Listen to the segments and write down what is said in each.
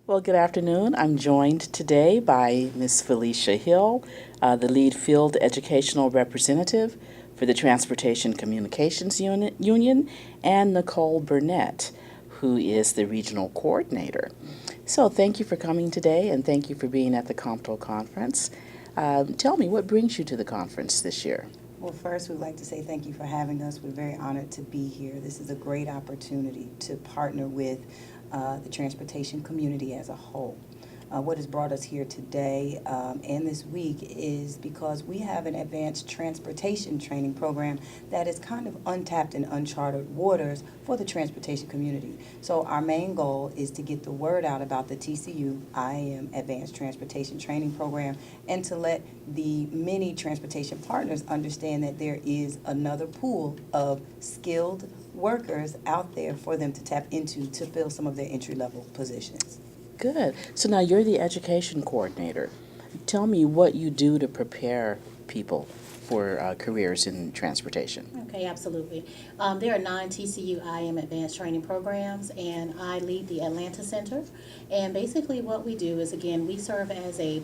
Well, good afternoon. I'm joined today by Ms. Felicia Hill, the lead field educational representative for the Transportation Communications Union, and Nicole Burnett, who is the regional coordinator. So thank you for coming today, and thank you for being at the Comto conference. Tell me, what brings you to the conference this year? Well, first, we'd like to say thank you for having us. We're very honored to be here. This is a great opportunity to partner with the transportation community as a whole. What has brought us here today and this week is because we have an advanced transportation training program that is kind of untapped and uncharted waters for the transportation community. So our main goal is to get the word out about the TCU IAM Advanced Transportation Training Program and to let the many transportation partners understand that there is another pool of skilled workers out there for them to tap into to fill some of their entry-level positions. Good. So now you're the education coordinator. Tell me what you do to prepare people for careers in transportation. Okay, absolutely. There are 9 TCU IM advanced training programs, and I lead the Atlanta Center. And basically what we do is, again, we serve as a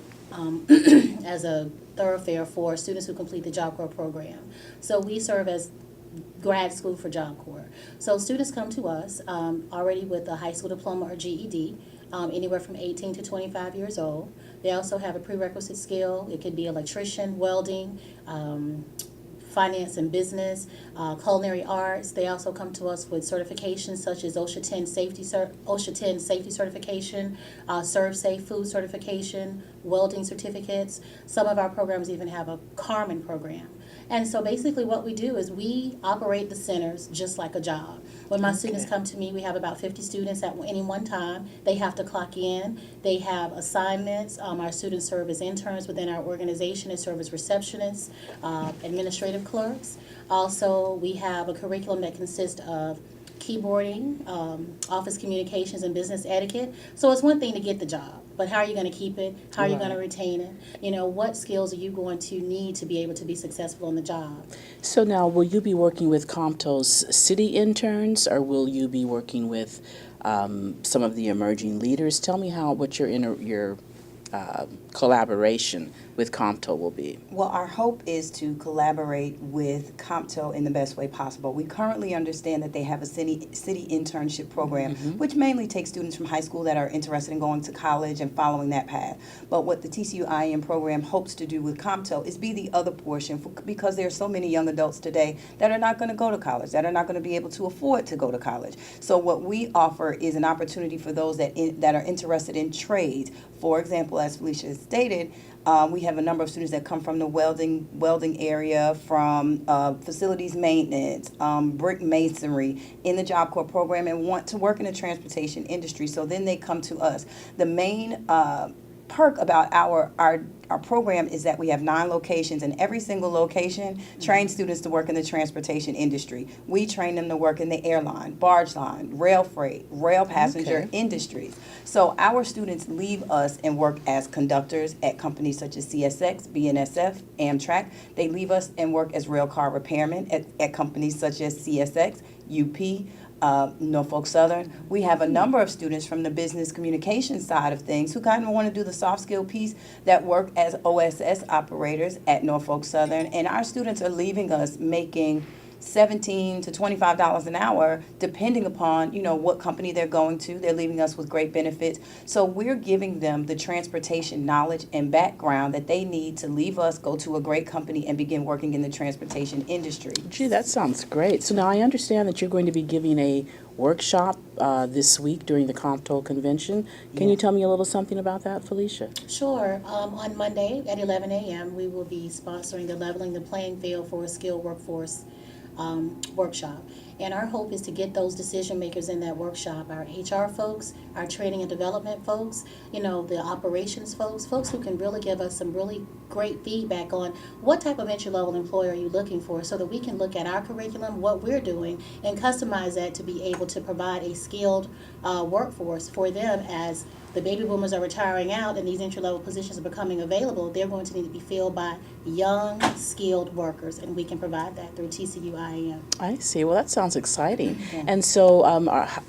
as a thoroughfare for students who complete the Job Corps program. So we serve as grad school for Job Corps. So students come to us already with a high school diploma or GED, anywhere from 18 to 25 years old. They also have a prerequisite skill. It could be electrician, welding, finance and business, culinary arts. They also come to us with certifications such as OSHA 10 safety certification, Serve Safe food certification, welding certificates. Some of our programs even have a Carmen program. And so basically what we do is we operate the centers just like a job. When my students come to me, we have about 50 students at any one time. They have to clock in. They have assignments. Our students serve as interns within our organization and serve as receptionists, administrative clerks. Also, we have a curriculum that consists of keyboarding, office communications, and business etiquette. So it's one thing to get the job, but how are you going to keep it? How are you going to retain it? You know, what skills are you going to need to be able to be successful in the job? So now, will you be working with Comto's city interns, or will you be working with some of the emerging leaders? Tell me what your collaboration with Comto will be. Well, our hope is to collaborate with Comto in the best way possible. We currently understand that they have a city internship program, which mainly takes students from high school that are interested in going to college and following that path. But what the TCU IM program hopes to do with Comto is be the other portion, because there are so many young adults today that are not going to go to college, that are not going to be able to afford to go to college. So what we offer is an opportunity for those that are interested in trades. For example, as Felicia has stated, we have a number of students that come from the welding area, from facilities maintenance, brick masonry in the Job Corps program, and want to work in the transportation industry. So then they come to us. The main perk about our program is that we have 9 locations, and every single location trains students to work in the transportation industry. We train them to work in the airline, barge line, rail freight, rail passenger industries. So our students leave us and work as conductors at companies such as CSX, BNSF, Amtrak. They leave us and work as rail car repairmen at companies such as CSX, UP, Norfolk Southern. We have a number of students from the business communication side of things who kind of want to do the soft skill piece that work as OSS operators at Norfolk Southern. And our students are leaving us making $17 to $25 an hour, depending upon, what company they're going to. They're leaving us with great benefits. So we're giving them the transportation knowledge and background that they need to leave us, go to a great company, and begin working in the transportation industry. Gee, that sounds great. So now I understand that you're going to be giving a workshop this week during the Comto convention. Can you tell me a little something about that, Felicia? Sure. On Monday at 11 a.m., we will be sponsoring the Leveling the Playing Field for a Skilled Workforce workshop. And our hope is to get those decision makers in that workshop, our HR folks, our training and development folks, the operations folks who can really give us some really great feedback on what type of entry-level employer are you looking for, so that we can look at our curriculum, what we're doing, and customize that to be able to provide a skilled workforce for them. As the baby boomers are retiring out and these entry-level positions are becoming available, they're going to need to be filled by young, skilled workers, and we can provide that through TCU IAM. I see. Well, that sounds sounds exciting. And so,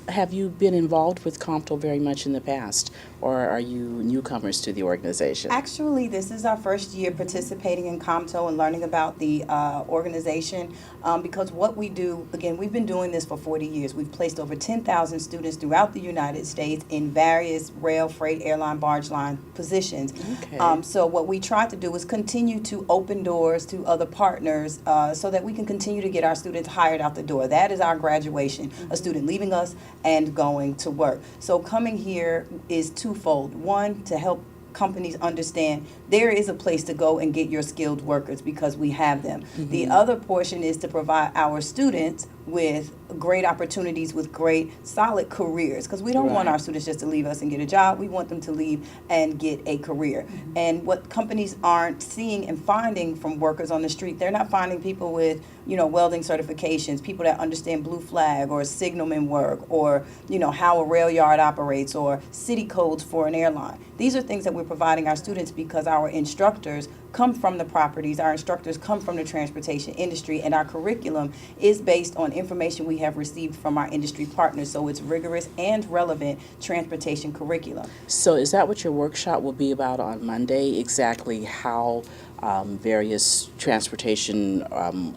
have you been involved with Comto very much in the past, or are you newcomers to the organization? Actually, this is our first year participating in Comto and learning about the organization, because what we do, again, we've been doing this for 40 years. We've placed over 10,000 students throughout the United States in various rail, freight, airline, barge line positions. Okay. So what we try to do is continue to open doors to other partners so that we can continue to get our students hired out the door. That is our graduation, a student leaving us and going to work. So coming here is twofold. One, to help companies understand there is a place to go and get your skilled workers because we have them. The other portion is to provide our students with great opportunities with great solid careers, because we don't want Right. our students just to leave us and get a job. We want them to leave and get a career. And what companies aren't seeing and finding from workers on the street, they're not finding people with, welding certifications, people that understand blue flag or signalman work, or, how a rail yard operates, or city codes for an airline. These are things that we're providing our students because our instructors come from the properties, our instructors come from the transportation industry, and our curriculum is based on information we have received from our industry partners. So it's rigorous and relevant transportation curriculum. So is that what your workshop will be about on Monday? Exactly how various transportation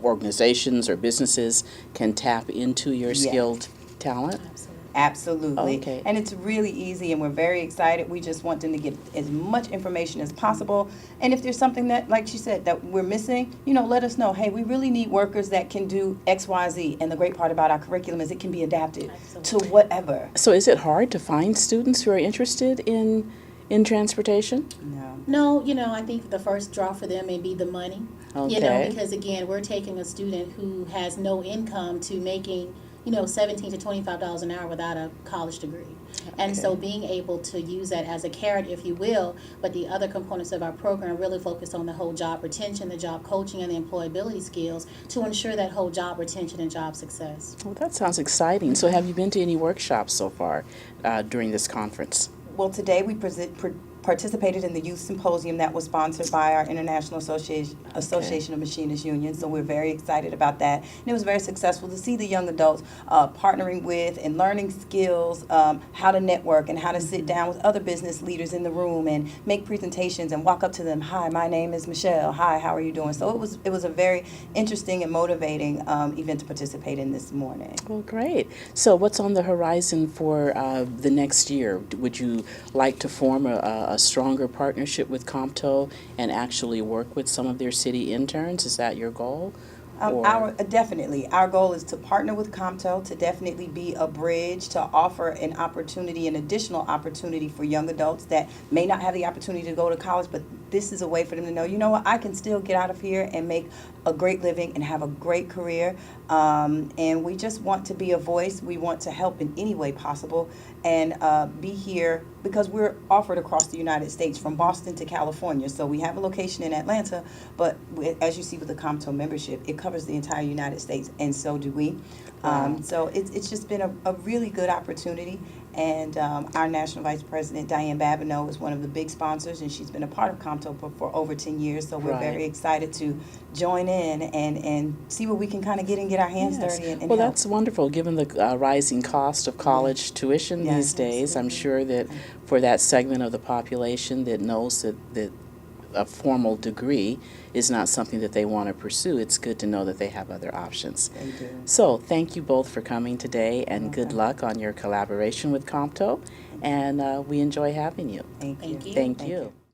organizations or businesses can tap into your Yes. skilled talent? Absolutely. Okay. And it's really easy, and we're very excited. We just want them to get as much information as possible. And if there's something that, like she said, that we're missing, let us know. Hey, we really need workers that can do X, Y, Z. And the great part about our curriculum is it can be adapted to whatever. So is it hard to find students who are interested in transportation? No. No, I think the first draw for them may be the money. Okay. Because again, we're taking a student who has no income to making, $17 to $25 an hour without a college degree. And so being able to use that as a carrot, if you will, but the other components of our program really focus on the whole job retention, the job coaching, and the employability skills to ensure that whole job retention and job success. Well, that sounds exciting. So have you been to any workshops so far during this conference? Well, today we participated in the youth symposium that was sponsored by our International Association of Machinists Union, so we're very excited about that. And it was very successful to see the young adults partnering with and learning skills, how to network and how to sit down with other business leaders in the room and make presentations and walk up to them. Hi, my name is Michelle. Hi, how are you doing? So it was a very interesting and motivating event to participate in this morning. Well, great. So what's on the horizon for the next year? Would you like to form a stronger partnership with Comto and actually work with some of their city interns? Is that your goal? Definitely. Our goal is to partner with Comto to definitely be a bridge to offer an opportunity, an additional opportunity for young adults that may not have the opportunity to go to college, but this is a way for them to know, what, I can still get out of here and make a great living and have a great career. And we just want to be a voice. We want to help in any way possible and be here because we're offered across the United States from Boston to California. So we have a location in Atlanta, but as you see with the Comto membership, it covers the entire United States, and so do we. So it's just been a really good opportunity. And our National Vice President, Diane Babineau, is one of the big sponsors, and she's been a part of Comto for over 10 years. So we're very excited to join in and see what we can kind of get our hands dirty and well, help. that's wonderful. Given the rising cost of college tuition these days, I'm sure that for that segment of the population that knows that a formal degree is not something that they want to pursue, it's good to know that they have other options. They do. So thank you both for coming today, and good luck on your collaboration with Comto, and we enjoy having you. Thank you. Thank you. Thank you.